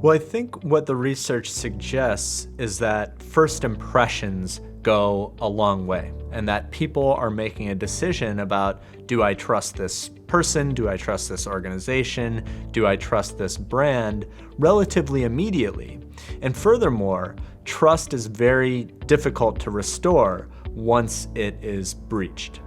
Well, I think what the research suggests is that first impressions go a long way, and that people are making a decision about, do I trust this person? Do I trust this organization? Do I trust this brand? Relatively immediately. And furthermore, trust is very difficult to restore once it is breached.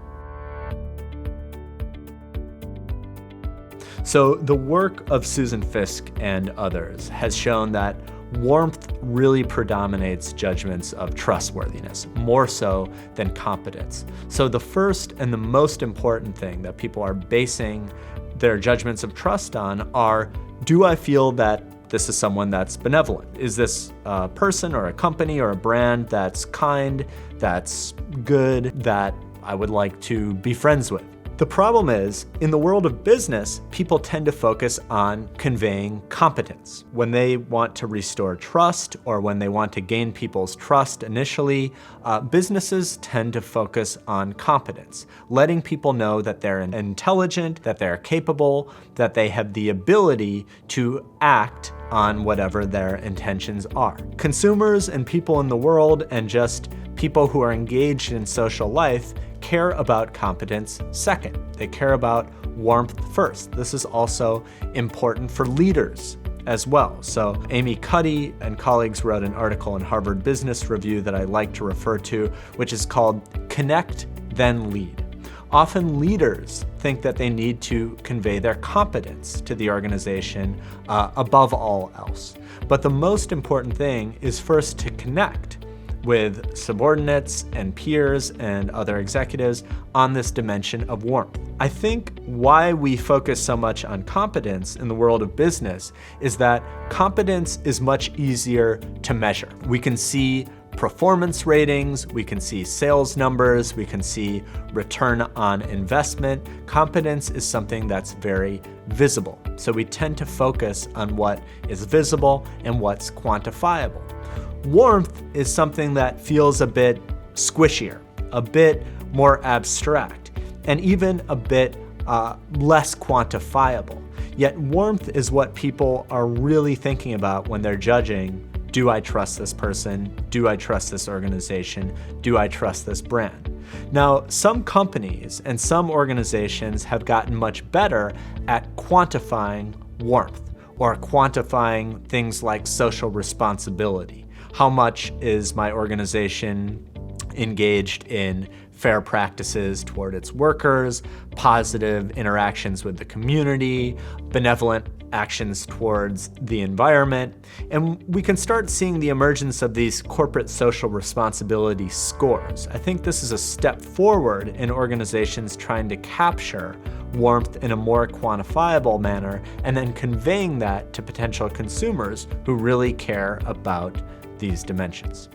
So the work of Susan Fiske and others has shown that warmth really predominates judgments of trustworthiness, more so than competence. So the first and the most important thing that people are basing their judgments of trust on are, do I feel that this is someone that's benevolent? Is this a person or a company or a brand that's kind, that's good, that I would like to be friends with? The problem is, in the world of business, people tend to focus on conveying competence. When they want to restore trust or when they want to gain people's trust initially, businesses tend to focus on competence, letting people know that they're intelligent, that they're capable, that they have the ability to act on whatever their intentions are. Consumers and people in the world and just people who are engaged in social life care about competence second. They care about warmth first. This is also important for leaders as well. So Amy Cuddy and colleagues wrote an article in Harvard Business Review that I like to refer to, which is called Connect, Then Lead. Often leaders think that they need to convey their competence to the organization above all else. But the most important thing is first to connect with subordinates and peers and other executives on this dimension of warmth. I think why we focus so much on competence in the world of business is that competence is much easier to measure. We can see performance ratings, we can see sales numbers, we can see return on investment. Competence is something that's very visible. So we tend to focus on what is visible and what's quantifiable. Warmth is something that feels a bit squishier, a bit more abstract, and even a bit less quantifiable. Yet warmth is what people are really thinking about when they're judging, do I trust this person? Do I trust this organization? Do I trust this brand? Now, some companies and some organizations have gotten much better at quantifying warmth or quantifying things like social responsibility. How much is my organization engaged in fair practices toward its workers, positive interactions with the community, benevolent actions towards the environment? And we can start seeing the emergence of these corporate social responsibility scores. I think this is a step forward in organizations trying to capture warmth in a more quantifiable manner and then conveying that to potential consumers who really care about these dimensions.